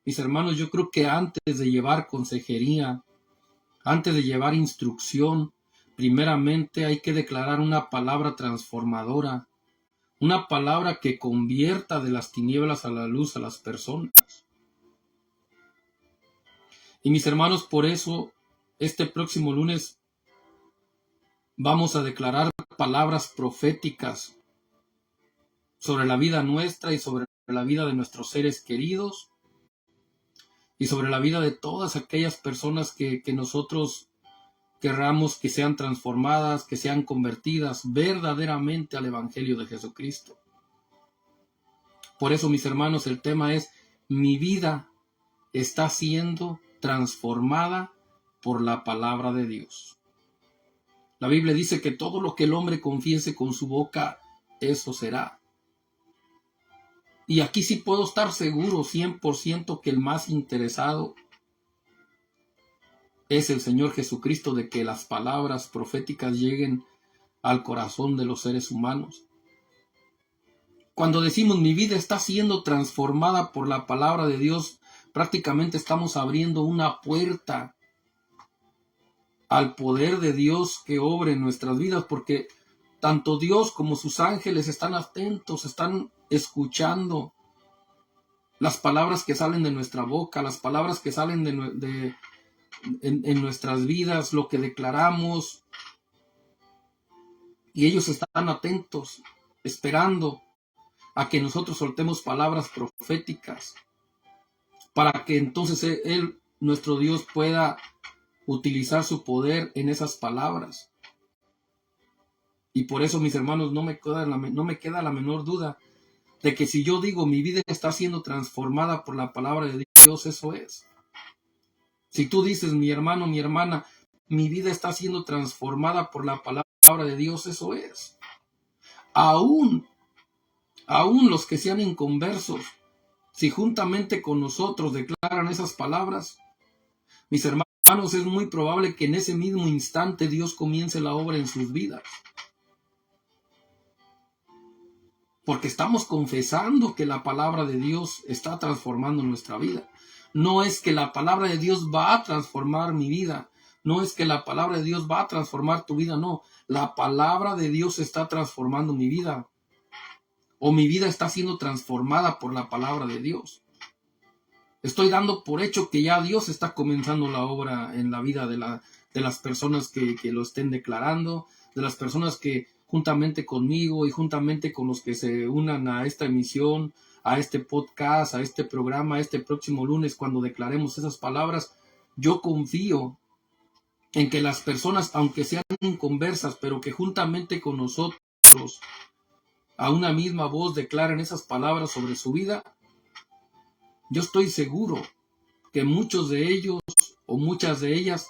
Mis hermanos, yo creo que antes de llevar consejería, antes de llevar instrucción, primeramente hay que declarar una palabra transformadora, una palabra que convierta de las tinieblas a la luz a las personas. Y mis hermanos, por eso, este próximo lunes vamos a declarar palabras proféticas sobre la vida nuestra y sobre la vida de nuestros seres queridos y sobre la vida de todas aquellas personas que nosotros querramos que sean transformadas, que sean convertidas verdaderamente al Evangelio de Jesucristo. Por eso, mis hermanos, el tema es: mi vida está siendo transformada por la palabra de Dios. La Biblia dice que todo lo que el hombre confiese con su boca, eso será. Y aquí sí puedo estar seguro 100% que el más interesado es el Señor Jesucristo de que las palabras proféticas lleguen al corazón de los seres humanos. Cuando decimos mi vida está siendo transformada por la palabra de Dios, prácticamente estamos abriendo una puerta al poder de Dios que obra en nuestras vidas, porque tanto Dios como sus ángeles están atentos, están escuchando las palabras que salen de nuestra boca, las palabras que salen en nuestras vidas, lo que declaramos. Y ellos están atentos, esperando a que nosotros soltemos palabras proféticas, para que entonces Él, nuestro Dios, pueda utilizar su poder en esas palabras. Y por eso, mis hermanos, no me queda la menor duda de que si yo digo mi vida está siendo transformada por la palabra de Dios, eso es. Si tú dices, mi hermano, mi hermana, mi vida está siendo transformada por la palabra de Dios, eso es. Aún los que sean inconversos, si juntamente con nosotros declaran esas palabras, mis hermanos, es muy probable que en ese mismo instante Dios comience la obra en sus vidas. Porque estamos confesando que la palabra de Dios está transformando nuestra vida. No es que la palabra de Dios va a transformar mi vida. No es que la palabra de Dios va a transformar tu vida. No, la palabra de Dios está transformando mi vida. O mi vida está siendo transformada por la palabra de Dios. Estoy dando por hecho que ya Dios está comenzando la obra en la vida de las personas que lo estén declarando, de las personas que juntamente conmigo y juntamente con los que se unan a esta emisión, a este podcast, a este programa, este próximo lunes, cuando declaremos esas palabras, yo confío en que las personas, aunque sean inconversas, pero que juntamente con nosotros, a una misma voz, declaren esas palabras sobre su vida, yo estoy seguro que muchos de ellos o muchas de ellas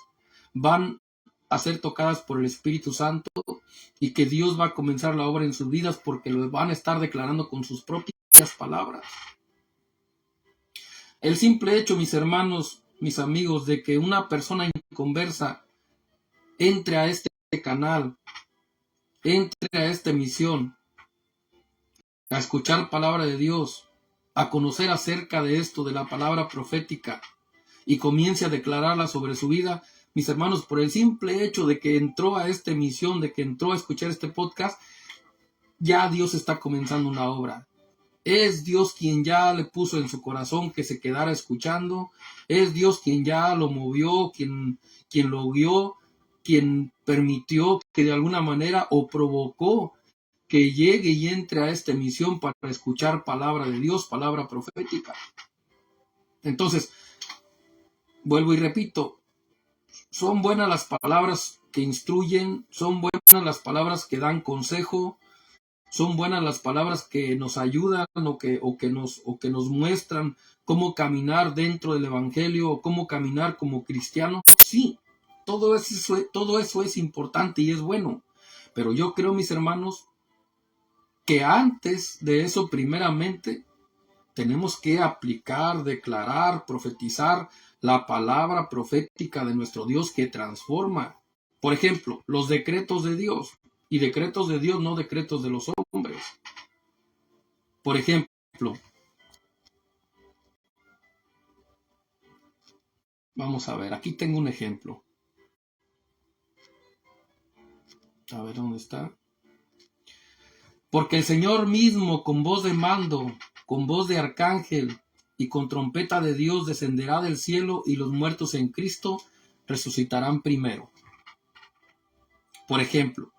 van a ser tocadas por el Espíritu Santo y que Dios va a comenzar la obra en sus vidas porque lo van a estar declarando con sus propias palabras. El simple hecho, mis hermanos, mis amigos, de que una persona inconversa entre a este canal, entre a esta emisión, a escuchar palabra de Dios, a conocer acerca de esto, de la palabra profética, y comience a declararla sobre su vida, mis hermanos, por el simple hecho de que entró a esta emisión, de que entró a escuchar este podcast, ya Dios está comenzando una obra. Es Dios quien ya le puso en su corazón que se quedara escuchando. Es Dios quien ya lo movió, quien lo guió, quien permitió que de alguna manera o provocó que llegue y entre a esta emisión para escuchar palabra de Dios, palabra profética. Entonces, vuelvo y repito, son buenas las palabras que instruyen, son buenas las palabras que dan consejo, son buenas las palabras que nos ayudan o que nos muestran cómo caminar dentro del Evangelio o cómo caminar como cristiano. Sí, todo eso es importante y es bueno. Pero yo creo, mis hermanos, que antes de eso, primeramente, tenemos que aplicar, declarar, profetizar la palabra profética de nuestro Dios que transforma. Por ejemplo, los decretos de Dios. Y decretos de Dios, no decretos de los hombres. Por ejemplo, Vamos a ver, aquí tengo un ejemplo. A ver dónde está. Porque el Señor mismo, con voz de mando, con voz de arcángel y con trompeta de Dios, descenderá del cielo, y los muertos en Cristo resucitarán primero. Por ejemplo,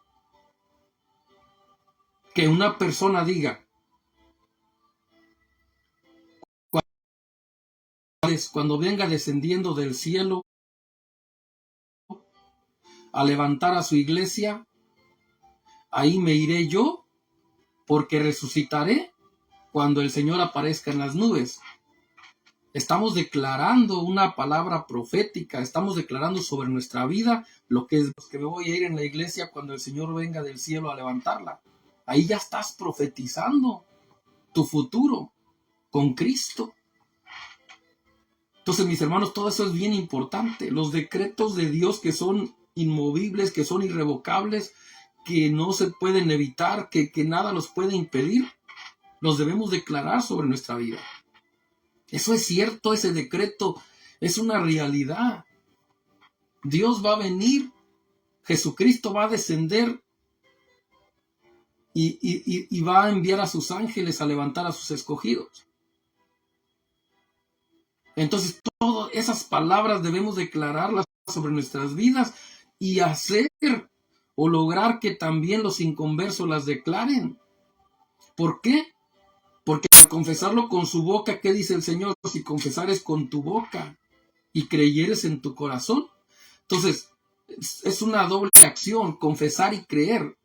que una persona diga, cuando venga descendiendo del cielo a levantar a su iglesia, ahí me iré yo, porque resucitaré cuando el Señor aparezca en las nubes. Estamos declarando una palabra profética, estamos declarando sobre nuestra vida lo que es que me voy a ir en la iglesia cuando el Señor venga del cielo a levantarla. Ahí ya estás profetizando tu futuro con Cristo. Entonces, mis hermanos, todo eso es bien importante. Los decretos de Dios que son inmovibles, que son irrevocables, que no se pueden evitar, que nada los puede impedir, los debemos declarar sobre nuestra vida. Eso es cierto, ese decreto es una realidad. Dios va a venir, Jesucristo va a descender y va a enviar a sus ángeles a levantar a sus escogidos. Entonces, todas esas palabras debemos declararlas sobre nuestras vidas y hacer o lograr que también los inconversos las declaren. ¿Por qué? Porque al confesarlo con su boca, ¿qué dice el Señor? Si confesares con tu boca y creyeres en tu corazón. Entonces, es una doble acción, confesar y creer.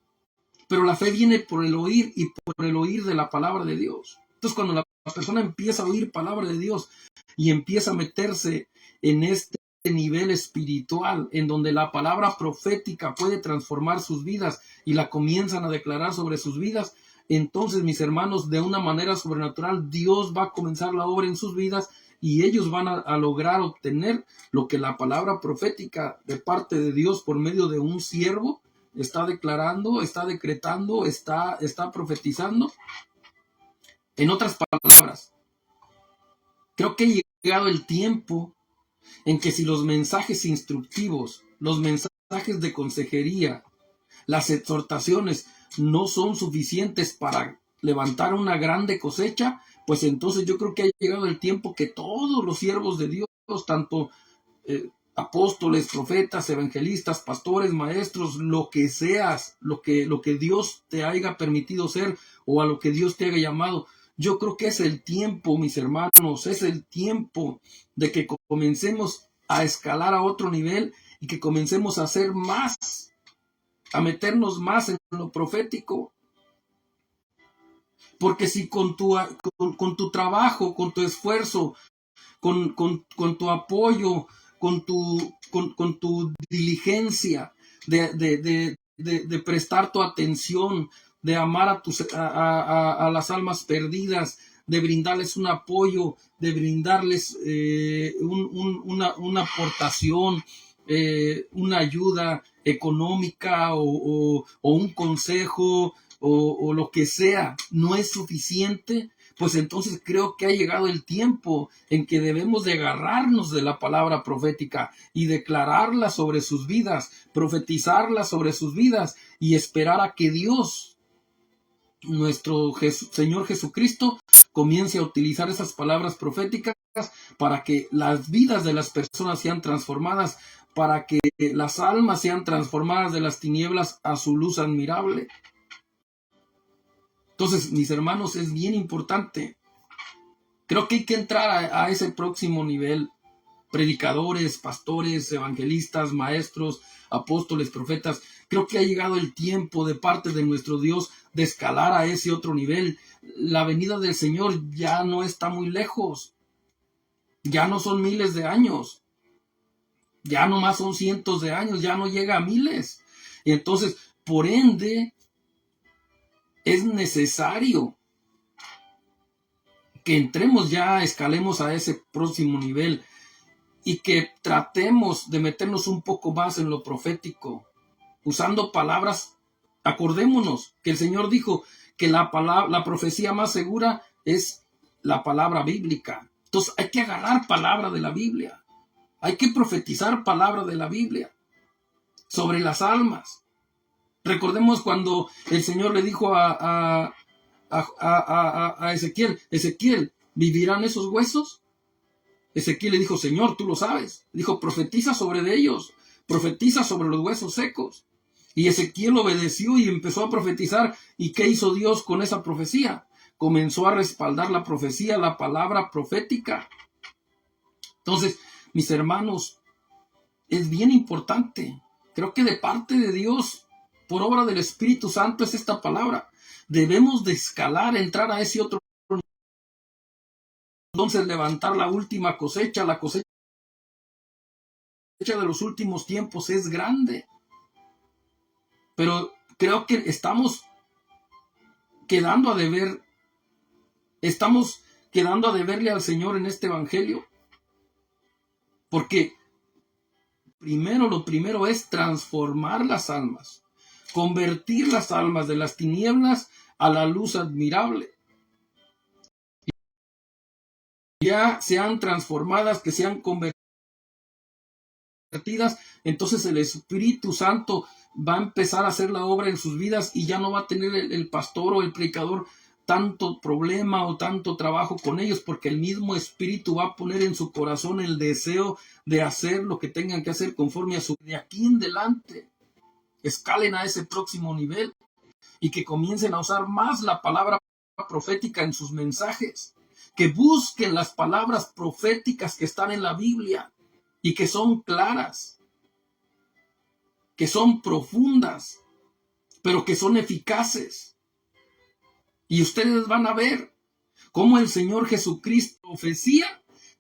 Pero la fe viene por el oír y por el oír de la palabra de Dios. Entonces, cuando la persona empieza a oír palabra de Dios y empieza a meterse en este nivel espiritual, en donde la palabra profética puede transformar sus vidas y la comienzan a declarar sobre sus vidas, entonces, mis hermanos, de una manera sobrenatural, Dios va a comenzar la obra en sus vidas y ellos van a lograr obtener lo que la palabra profética de parte de Dios por medio de un siervo está declarando, está decretando, está profetizando. En otras palabras, creo que ha llegado el tiempo en que si los mensajes instructivos, los mensajes de consejería, las exhortaciones no son suficientes para levantar una grande cosecha, pues entonces yo creo que ha llegado el tiempo que todos los siervos de Dios, tanto apóstoles, profetas, evangelistas, pastores, maestros, lo que seas, lo que Dios te haya permitido ser o a lo que Dios te haya llamado, yo creo que es el tiempo, mis hermanos, es el tiempo de que comencemos a escalar a otro nivel y que comencemos a hacer más, a meternos más en lo profético. Porque si con tu trabajo, con tu esfuerzo, con tu apoyo, con tu diligencia de prestar tu atención, de amar a las almas perdidas, de brindarles un apoyo, de brindarles una aportación, una ayuda económica o un consejo o lo que sea, no es suficiente, pues entonces creo que ha llegado el tiempo en que debemos de agarrarnos de la palabra profética y declararla sobre sus vidas, profetizarla sobre sus vidas y esperar a que Dios, nuestro Señor Jesucristo, comience a utilizar esas palabras proféticas para que las vidas de las personas sean transformadas, para que las almas sean transformadas de las tinieblas a su luz admirable. Entonces, mis hermanos, es bien importante. Creo que hay que entrar a ese próximo nivel. Predicadores, pastores, evangelistas, maestros, apóstoles, profetas. Creo que ha llegado el tiempo de parte de nuestro Dios de escalar a ese otro nivel. La venida del Señor ya no está muy lejos. Ya no son miles de años. Ya no más son cientos de años. Ya no llega a miles. Y entonces, por ende, es necesario que entremos ya, escalemos a ese próximo nivel y que tratemos de meternos un poco más en lo profético, usando palabras. Acordémonos que el Señor dijo que la profecía más segura es la palabra bíblica. Entonces hay que agarrar palabra de la Biblia. Hay que profetizar palabra de la Biblia sobre las almas. Recordemos cuando el Señor le dijo a Ezequiel, Ezequiel, ¿vivirán esos huesos? Ezequiel le dijo, Señor, tú lo sabes. Dijo, profetiza sobre de ellos, profetiza sobre los huesos secos. Y Ezequiel obedeció y empezó a profetizar. ¿Y qué hizo Dios con esa profecía? Comenzó a respaldar la profecía, la palabra profética. Entonces, mis hermanos, es bien importante. Creo que de parte de Dios, por obra del Espíritu Santo, es esta palabra. Debemos de escalar, entrar a ese otro. Entonces, levantar la última cosecha. La cosecha de los últimos tiempos es grande. Pero creo que estamos quedando a deber. Estamos quedando a deberle al Señor en este evangelio. Porque lo primero es transformar las almas. Convertir las almas de las tinieblas a la luz admirable. Ya sean transformadas, que sean convertidas, entonces el Espíritu Santo va a empezar a hacer la obra en sus vidas y ya no va a tener el pastor o el predicador tanto problema o tanto trabajo con ellos, porque el mismo Espíritu va a poner en su corazón el deseo de hacer lo que tengan que hacer conforme a su... De aquí en adelante, escalen a ese próximo nivel y que comiencen a usar más la palabra profética en sus mensajes, que busquen las palabras proféticas que están en la Biblia y que son claras, que son profundas, pero que son eficaces. Y ustedes van a ver cómo el Señor Jesucristo profecía,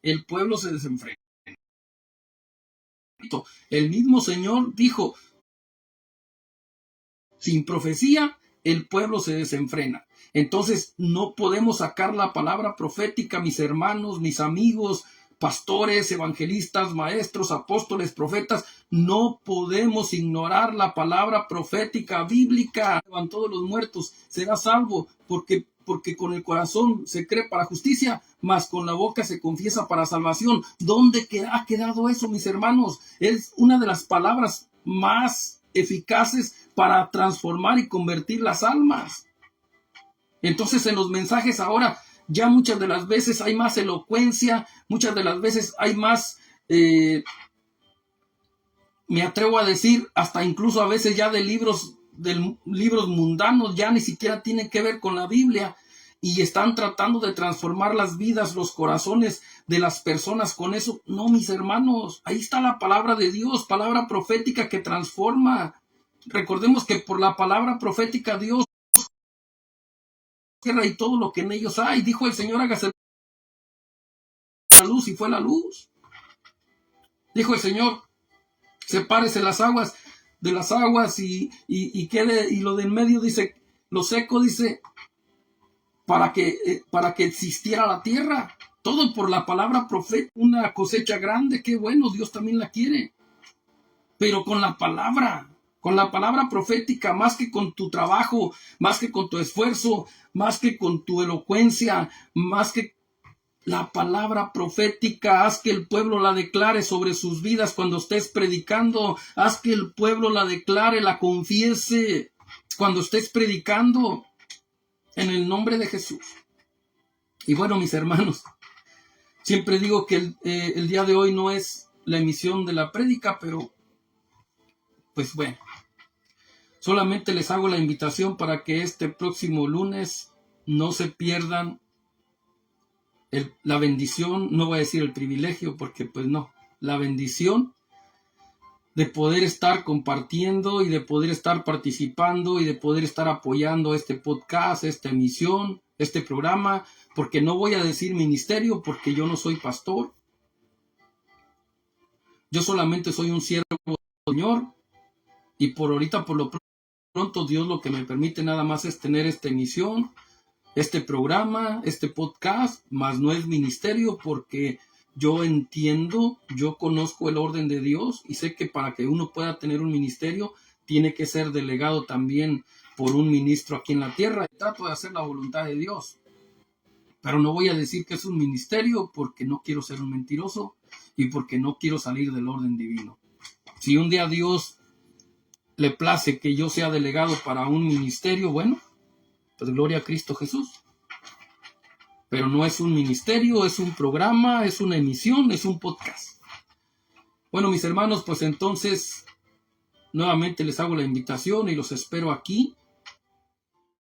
el pueblo se desenfrena. El mismo Señor dijo, sin profecía, el pueblo se desenfrena. Entonces no podemos sacar la palabra profética, mis hermanos, mis amigos, pastores, evangelistas, maestros, apóstoles, profetas. No podemos ignorar la palabra profética bíblica. Van todos los muertos, será salvo, porque con el corazón se cree para justicia, mas con la boca se confiesa para salvación. ¿Dónde ha quedado eso, mis hermanos? Es una de las palabras más eficaces para transformar y convertir las almas. Entonces, en los mensajes ahora, ya muchas de las veces hay más elocuencia, muchas de las veces hay más, me atrevo a decir, hasta incluso a veces ya de libros mundanos, ya ni siquiera tienen que ver con la Biblia, y están tratando de transformar las vidas, los corazones de las personas con eso. No, mis hermanos, ahí está la palabra de Dios, palabra profética que transforma. Recordemos que por la palabra profética Dios tierra y todo lo que en ellos hay. Dijo el Señor, hágase la luz, y fue la luz. Dijo el Señor, sepárese las aguas de las aguas y quede, y lo de en medio dice, lo seco dice, para que existiera la tierra. Todo por la palabra profética, una cosecha grande, qué bueno, Dios también la quiere. Pero con la palabra profética, más que con tu trabajo, más que con tu esfuerzo, más que con tu elocuencia, más que la palabra profética, haz que el pueblo la declare sobre sus vidas cuando estés predicando, haz que el pueblo la declare, la confiese cuando estés predicando, en el nombre de Jesús. Y bueno, mis hermanos, siempre digo que el día de hoy no es la emisión de la prédica, pero pues bueno, solamente les hago la invitación para que este próximo lunes no se pierdan la bendición, no voy a decir el privilegio, porque pues no, la bendición de poder estar compartiendo y de poder estar participando y de poder estar apoyando este podcast, esta emisión, este programa, porque no voy a decir ministerio, porque yo no soy pastor. Yo solamente soy un siervo del Señor, y por ahorita, por lo pronto, Dios lo que me permite nada más es tener esta emisión, este programa, este podcast, más no es ministerio, porque yo entiendo, yo conozco el orden de Dios y sé que para que uno pueda tener un ministerio, tiene que ser delegado también por un ministro aquí en la tierra. Trato de hacer la voluntad de Dios, pero no voy a decir que es un ministerio porque no quiero ser un mentiroso y porque no quiero salir del orden divino. Si un día Dios le place que yo sea delegado para un ministerio, bueno, pues gloria a Cristo Jesús. Pero no es un ministerio, es un programa, es una emisión, es un podcast. Bueno, mis hermanos, pues entonces nuevamente les hago la invitación y los espero aquí